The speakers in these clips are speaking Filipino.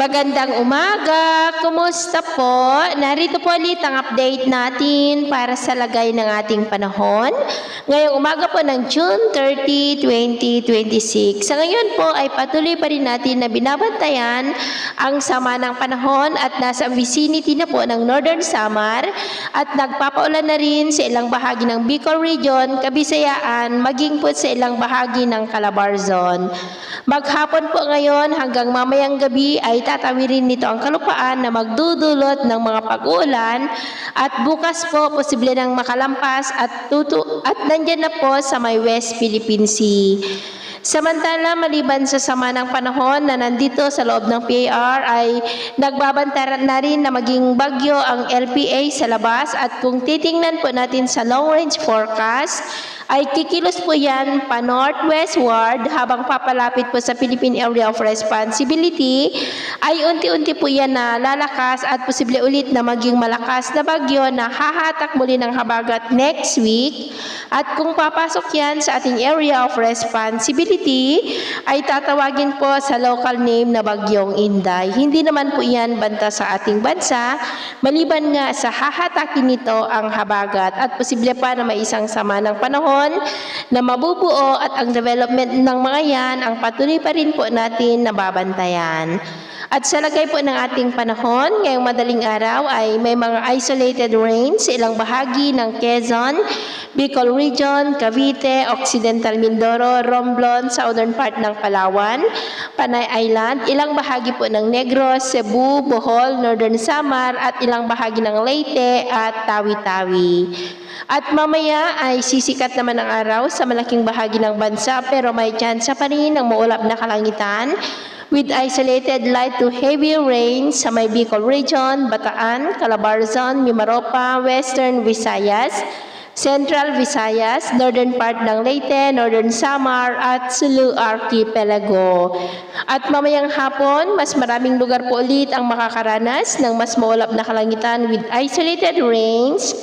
Magandang umaga! Kumusta po? Narito po ulit ang update natin para sa lagay ng ating panahon. Ngayong umaga po ng June 30, 2026. Sa ngayon po ay patuloy pa rin natin na binabantayan ang sama ng panahon at nasa vicinity na po ng Northern Samar at nagpapaulan na rin sa ilang bahagi ng Bicol Region, Kabisayaan, maging po sa ilang bahagi ng Calabarzon. Maghapon po ngayon hanggang mamayang gabi ay tatawirin nito ang kalupaan na magdudulot ng mga pag-uulan at bukas po posible nang makalampas at nandyan na po sa may West Philippine Sea. Samantala, maliban sa sama ng panahon na nandito sa loob ng PAR ay nagbabantara na rin na maging bagyo ang LPA sa labas at kung titingnan po natin sa long range forecast ay kikilos po yan pa northwestward habang papalapit po sa Philippine Area of Responsibility ay unti-unti po yan na lalakas at posible ulit na maging malakas na bagyo na hahatak muli ng habagat next week at kung papasok yan sa ating Area of Responsibility ay tatawagin po sa local name na Bagyong Inday. Hindi naman po yan banta sa ating bansa maliban nga sa hahatakin nito ang habagat at posible pa na may isang sama ng panahon na mabubuo at ang development ng mga yan ang patuloy pa rin po natin nababantayan. At sa lagay po ng ating panahon, ngayong madaling araw ay may mga isolated rains sa ilang bahagi ng Quezon, Bicol Region, Cavite, Occidental Mindoro, Romblon, southern part ng Palawan, Panay Island, ilang bahagi po ng Negros, Cebu, Bohol, Northern Samar at ilang bahagi ng Leyte at Tawi-Tawi. At mamaya ay sisikat naman ang araw sa malaking bahagi ng bansa pero may tsansa pa rin ng maulap na kalangitan with isolated light to heavy rain sa may Bicol Region, Bataan, Calabarzon, Mimaropa, Western Visayas, Central Visayas, northern part ng Leyte, Northern Samar at Sulu Archipelago. At mamayang hapon, mas maraming lugar po ulit ang makakaranas ng mas maulap na kalangitan with isolated rains,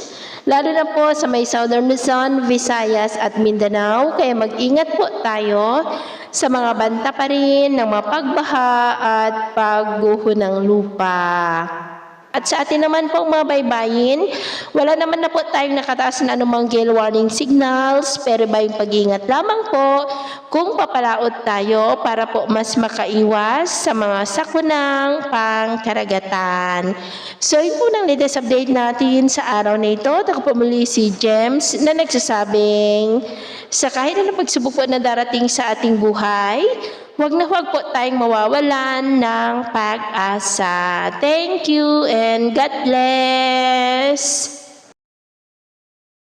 lalo na po sa may Southern Luzon, Visayas at Mindanao. Kaya mag-ingat po tayo sa mga banta pa rin ng mga pagbaha at pagguho ng lupa. At sa atin naman pong mga baybayin, wala naman na po tayong nakataas na anumang gale warning signals, pero bayong pag-iingat lamang po kung papalaot tayo para po mas makaiwas sa mga sakunang pangkaragatan. So yun po ng latest update natin sa araw na ito. Ako po muli si James na nagsasabing sa kahit anong pagsubok po na darating sa ating buhay, huwag na huwag po tayong mawawalan ng pag-asa. Thank you and God bless!